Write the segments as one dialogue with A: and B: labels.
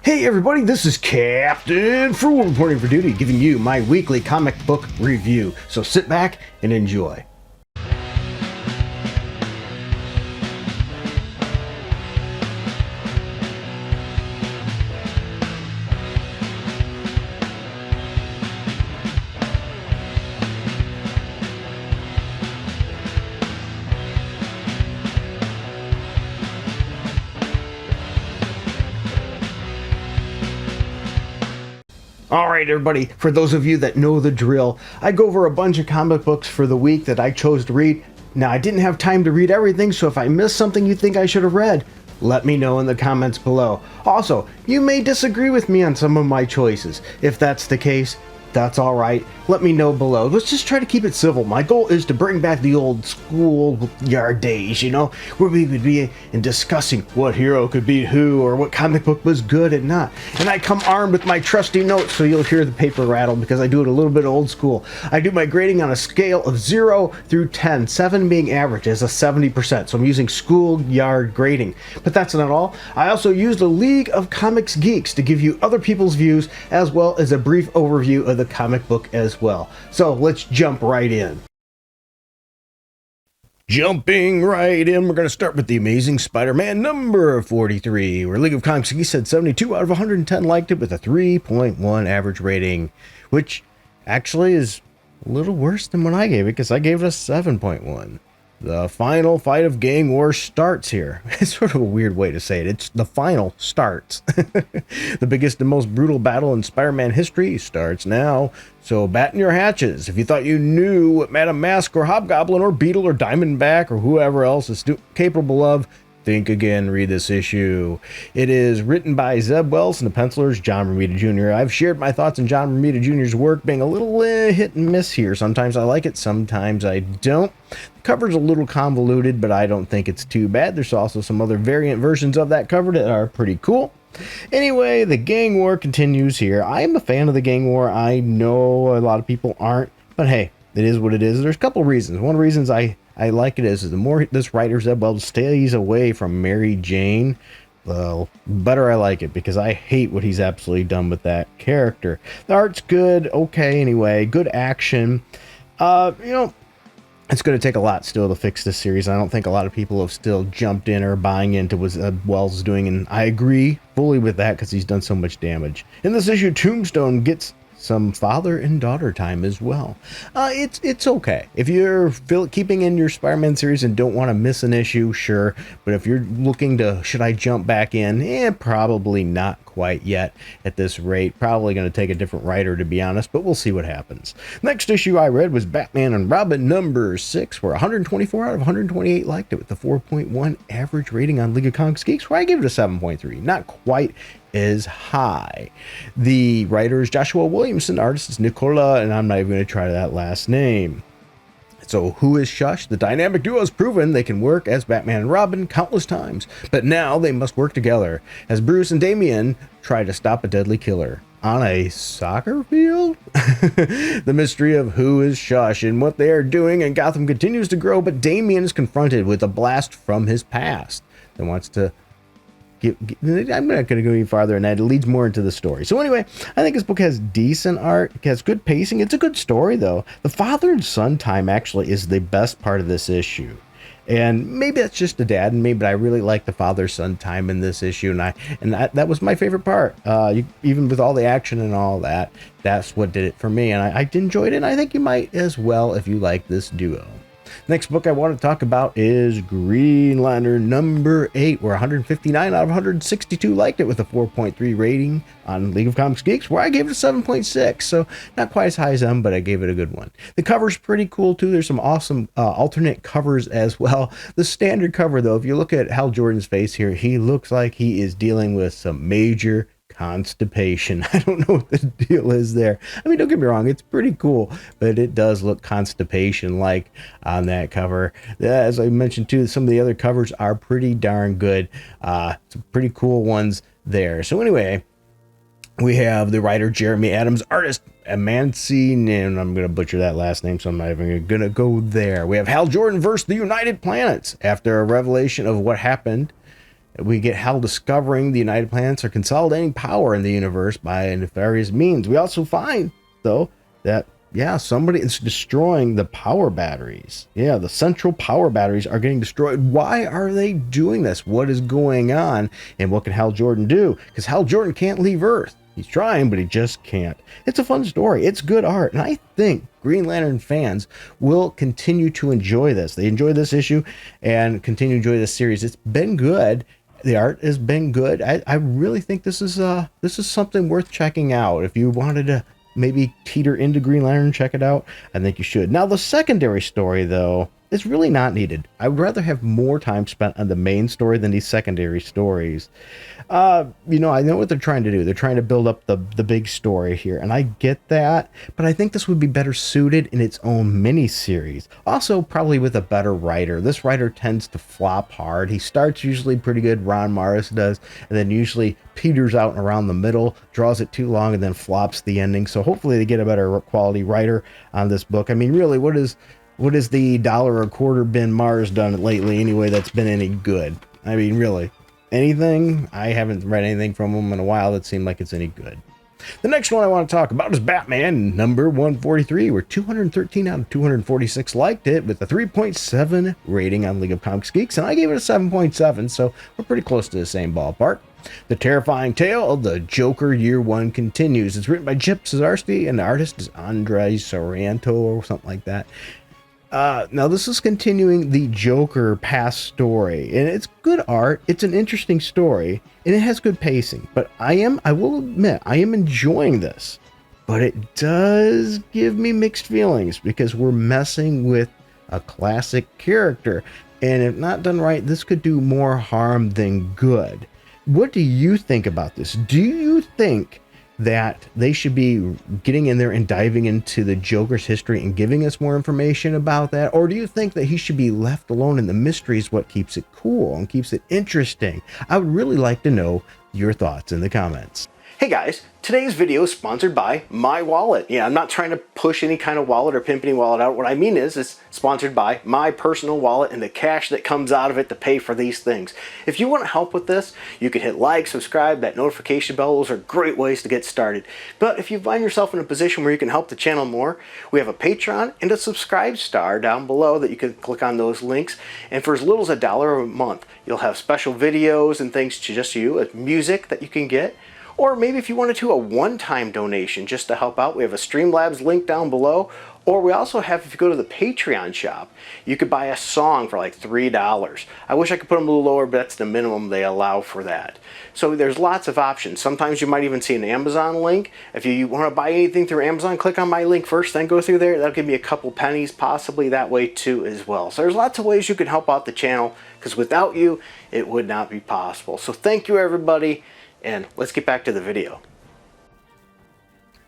A: Hey everybody, this is Captain Fool reporting for duty, giving you my weekly comic book review. So sit back and enjoy. Alright everybody, for those of you that know the drill, I go over a bunch of comic books for the week that I chose to read. Now I didn't have time to read everything, so if I missed something you think I should have read, let me know in the comments below. Also, you may disagree with me on some of my choices. If that's the case, that's alright. Let me know below. Let's just try to keep it civil. My goal is to bring back the old schoolyard days, where we would be in discussing what hero could beat who or what comic book was good and not. And I come armed with my trusty notes, so you'll hear the paper rattle because I do it a little bit old school. I do my grading on a scale of 0 through 10, 7 being average as a 70%. So I'm using schoolyard grading. But that's not all. I also use the League of Comics Geeks to give you other people's views as well as a brief overview of the comic book as well. So let's jump right in. Jumping right in, we're going to start with The Amazing Spider-Man number 43, where League of Comics Geeks said 72 out of 110 liked it with a 3.1 average rating, which actually is a little worse than what I gave it because I gave it a 7.1. The final fight of Gang War starts here. It's sort of a weird way to say it. It's the final starts. The biggest and most brutal battle in Spider-Man history starts now. So batten your hatches. If you thought you knew what Madam Mask or Hobgoblin or Beetle or Diamondback or whoever else is capable of, think again, read this issue. It is written by Zeb Wells and the pencilers John Romita Jr. I've shared my thoughts on John Romita Jr.'s work being a little hit and miss here. Sometimes I like it, sometimes I don't. The cover's a little convoluted, but I don't think it's too bad. There's also some other variant versions of that cover that are pretty cool. Anyway, the Gang War continues here. I am a fan of the Gang War. I know a lot of people aren't, but hey, it is what it is. There's a couple reasons. One of the reasons I like it is the more this writer Zeb Wells stays away from Mary Jane, the better I like it, because I hate what he's absolutely done with that character. The art's good, okay, anyway, good action. It's going to take a lot still to fix this series. I don't think a lot of people have still jumped in or buying into what Wells is doing, and I agree fully with that because he's done so much damage. In this issue, Tombstone gets some father and daughter time as well. It's okay. If you're keeping in your Spider-Man series and don't want to miss an issue, sure. But if you're looking to, should I jump back in? Probably not quite yet at this rate. Probably going to take a different writer, to be honest, but we'll see what happens. Next issue I read was Batman and Robin number 6, where 124 out of 128 liked it with a 4.1 average rating on League of Comics Geeks, where I gave it a 7.3. Not quite as high. The writer is Joshua Williamson, artist is Nicola, and I'm not even going to try that last name. So who is Shush? The dynamic duo has proven they can work as Batman and Robin countless times, but now they must work together as Bruce and Damian try to stop a deadly killer on a soccer field. The mystery of who is Shush and what they are doing in Gotham continues to grow, but Damian is confronted with a blast from his past that wants to I'm not going to go any farther than that. It leads more into the story. So anyway, I think this book has decent art. It has good pacing. It's a good story, though. The father and son time actually is the best part of this issue. And maybe that's just a dad in me, but I really like the father-son time in this issue, and that was my favorite part. Even with all the action and all that, that's what did it for me, and I enjoyed it, and I think you might as well if you like this duo. Next book I want to talk about is Green Lantern number 8, where 159 out of 162 liked it with a 4.3 rating on League of Comics Geeks, where I gave it a 7.6, so not quite as high as them, but I gave it a good one. The cover's pretty cool too. There's some awesome alternate covers as well. The standard cover, though, if you look at Hal Jordan's face here, he looks like he is dealing with some major constipation. I don't know what the deal is there. I mean, don't get me wrong, it's pretty cool, but it does look constipation-like on that cover. As I mentioned too, some of the other covers are pretty darn good. Some pretty cool ones there. So anyway, we have the writer Jeremy Adams, artist Amansi, and I'm going to butcher that last name, so I'm not even going to go there. We have Hal Jordan versus the United Planets after a revelation of what happened We get Hal discovering the United Planets are consolidating power in the universe by nefarious means. We also find, though, that somebody is destroying the power batteries. Yeah, the central power batteries are getting destroyed. Why are they doing this? What is going on? And what can Hal Jordan do? Because Hal Jordan can't leave Earth. He's trying, but he just can't. It's a fun story. It's good art. And I think Green Lantern fans will continue to enjoy this. They enjoy this issue and continue to enjoy this series. It's been good. The art has been good. I really think this is something worth checking out. If you wanted to maybe teeter into Green Lantern, check it out. I think you should. Now, the secondary story, though, is really not needed. I would rather have more time spent on the main story than these secondary stories. I know what they're trying to do. They're trying to build up the big story here, and I get that, but I think this would be better suited in its own mini-series. Also, probably with a better writer. This writer tends to flop hard. He starts usually pretty good, Ron Morris does, and then usually peters out and around the middle, draws it too long, and then flops the ending. So hopefully they get a better quality writer on this book. I mean, really, what is the $1.25 Ben Mars done lately anyway that's been any good? I mean, really, anything? I haven't read anything from him in a while that seemed like it's any good. The next one I want to talk about is Batman number 143, where 213 out of 246 liked it with a 3.7 rating on League of Comics Geeks, and I gave it a 7.7, so we're pretty close to the same ballpark. The terrifying tale of the Joker Year One continues. It's written by Chip Zdarsky, and the artist is Andrei Sorrento or something like that. Now this is continuing the Joker past story, and it's good art. It's an interesting story, and it has good pacing. But I will admit, I am enjoying this. But it does give me mixed feelings because we're messing with a classic character, and if not done right, this could do more harm than good. What do you think about this? Do you think that they should be getting in there and diving into the Joker's history and giving us more information about that? Or do you think that he should be left alone and the mystery is what keeps it cool and keeps it interesting? I would really like to know your thoughts in the comments. Hey guys, today's video is sponsored by My Wallet. Yeah, I'm not trying to push any kind of wallet or pimp any wallet out. What I mean is it's sponsored by my personal wallet and the cash that comes out of it to pay for these things. If you want to help with this, you can hit like, subscribe, that notification bell. Those are great ways to get started. But if you find yourself in a position where you can help the channel more, we have a Patreon and a subscribe star down below that you can click on those links. And for as little as $1 a month, you'll have special videos and things to just you, music that you can get. Or maybe if you wanted to, a one-time donation just to help out, we have a Streamlabs link down below. Or we also have, if you go to the Patreon shop, you could buy a song for like $3. I wish I could put them a little lower, but that's the minimum they allow for that. So there's lots of options. Sometimes you might even see an Amazon link. If you want to buy anything through Amazon, click on my link first, then go through there. That'll give me a couple pennies, possibly that way too as well. So there's lots of ways you can help out the channel, because without you, it would not be possible. So thank you, everybody. And let's get back to the video.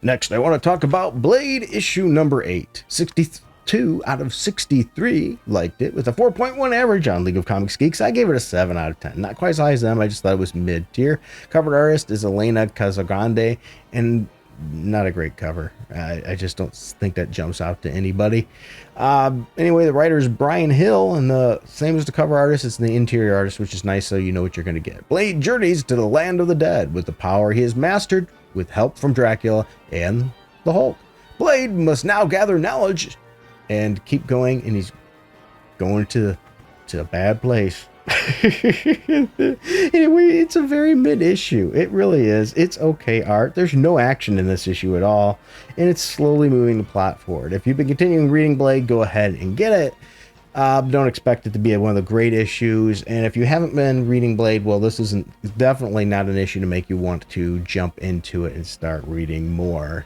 A: Next, I want to talk about Blade issue number 8. 62 out of 63 liked it with a 4.1 average on League of Comics Geeks. I gave it a 7 out of 10. Not quite as high as them. I just thought it was mid-tier. Cover artist is Elena Casagrande, and not a great cover. I just don't think that jumps out to anybody. Anyway, the writer is Brian Hill, and the same as the cover artist, it's the interior artist, which is nice, so you know what you're going to get. Blade journeys to the land of the dead with the power he has mastered with help from Dracula and the Hulk. Blade must now gather knowledge and keep going, and he's going to a bad place. Anyway, it's a very mid issue. It really is. It's okay art. There's no action in this issue at all, and it's slowly moving the plot forward. If you've been continuing reading Blade, go ahead and get it. Don't expect it to be one of the great issues, and if you haven't been reading Blade, well, this isn't definitely not an issue to make you want to jump into it and start reading more.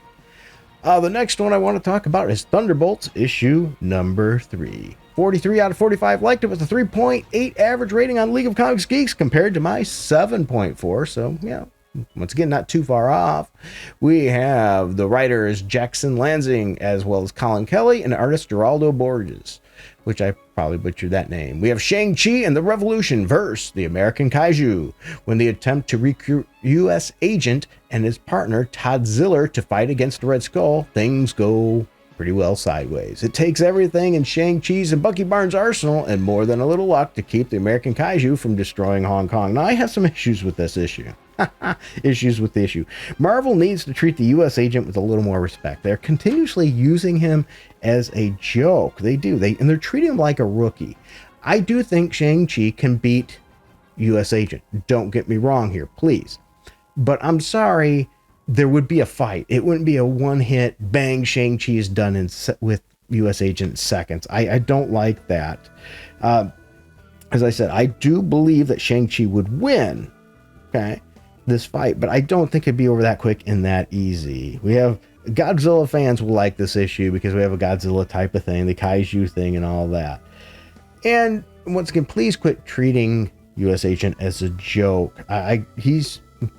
A: The next one I want to talk about is Thunderbolts issue number 3. 43 out of 45 liked it with a 3.8 average rating on League of Comics Geeks compared to my 7.4. So, yeah, once again, not too far off. We have the writers Jackson Lansing as well as Colin Kelly and artist Geraldo Borges, which I probably butchered that name. We have Shang-Chi and the Revolution versus the American Kaiju. When they attempt to recruit U.S. agent and his partner Todd Ziller to fight against the Red Skull, things go pretty well sideways. It takes everything in Shang-Chi's and Bucky Barnes' arsenal and more than a little luck to keep the American kaiju from destroying Hong Kong. Now, I have some issues with this issue. Issues with the issue. Marvel needs to treat the U.S. agent with a little more respect. They're continuously using him as a joke. They do. And they're treating him like a rookie. I do think Shang-Chi can beat U.S. agent. Don't get me wrong here, please. But I'm sorry, there would be a fight. It wouldn't be a one-hit, bang, Shang-Chi is done with U.S. agent in seconds. I don't like that. As I said, I do believe that Shang-Chi would win, okay, this fight, but I don't think it'd be over that quick and that easy. We have Godzilla fans will like this issue because we have a Godzilla type of thing, the kaiju thing and all that. And once again, please quit treating U.S. agent as a joke.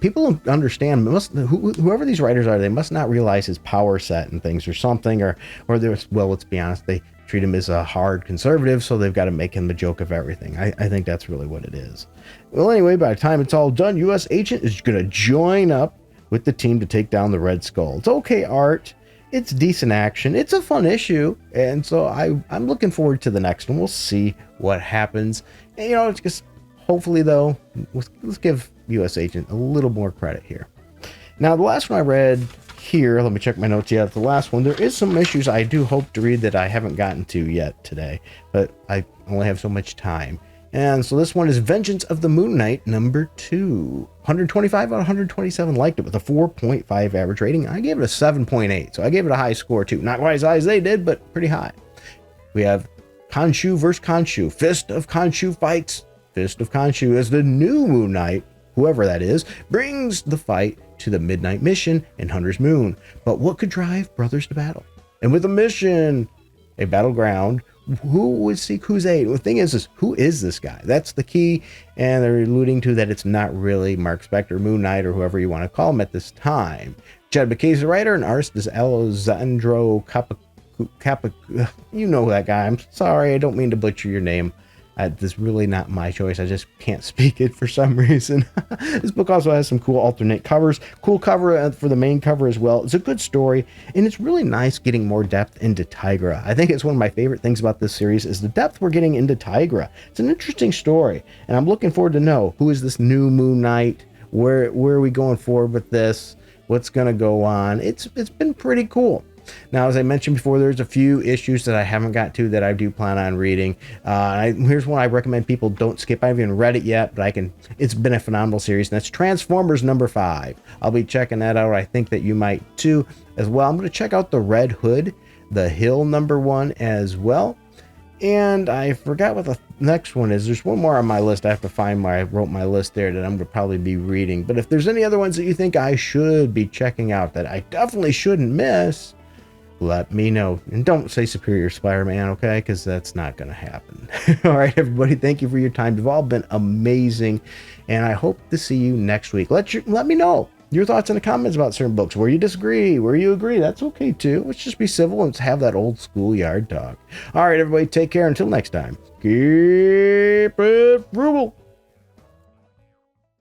A: People don't understand, whoever these writers are, they must not realize his power set and things or something, or well, let's be honest, they treat him as a hard conservative, so they've got to make him the joke of everything. I think that's really what it is. Well, anyway, by the time it's all done, U.S. agent is going to join up with the team to take down the Red Skull. It's okay art. It's decent action. It's a fun issue. And so I'm looking forward to the next one. We'll see what happens. And, it's just, hopefully, though, let's give U.S. agent a little more credit here. Now, the last one I read here, let me check my notes yet. The last one, there is some issues I do hope to read that I haven't gotten to yet today, but I only have so much time. And so this one is Vengeance of the Moon Knight number 2. 125 out of 127 liked it with a 4.5 average rating. I gave it a 7.8, so I gave it a high score too. Not quite as high as they did, but pretty high. We have Khonshu versus Khonshu. Fist of Khonshu fights Fist of Khonshu as the new Moon Knight, whoever that is, brings the fight to the Midnight Mission in Hunter's Moon. But what could drive brothers to battle? And with a mission, a battleground, who would seek whose aid? The thing is who is this guy? That's the key, and they're alluding to that it's not really Mark Spector, Moon Knight, or whoever you want to call him at this time. Jed McKay is the writer, and artist is Alessandro Cappa. You know that guy. I'm sorry, I don't mean to butcher your name. This is really not my choice. I just can't speak it for some reason. This book also has some cool alternate covers. Cool cover for the main cover as well. It's a good story, and it's really nice getting more depth into Tigra. I think it's one of my favorite things about this series is the depth we're getting into Tigra. It's an interesting story, and I'm looking forward to know who is this new Moon Knight, where are we going forward with this, what's going to go on. It's been pretty cool. Now, as I mentioned before, there's a few issues that I haven't got to that I do plan on reading. Here's one I recommend people don't skip. I haven't even read it yet, but it's been a phenomenal series, and that's Transformers number 5. I'll be checking that out. I think that you might too as well. I'm going to check out the Red Hood, the Hill number 1 as well. And I forgot what the next one is. There's one more on my list. I have to find where I wrote my list there that I'm going to probably be reading. But if there's any other ones that you think I should be checking out that I definitely shouldn't miss, let me know. And don't say Superior Spider-Man, okay? Because that's not going to happen. All right, everybody, thank you for your time. You've all been amazing, and I hope to see you next week. Let me know your thoughts in the comments about certain books, where you disagree, where you agree. That's okay, too. Let's just be civil and have that old school yard talk. All right, everybody, take care. Until next time, keep it frugal.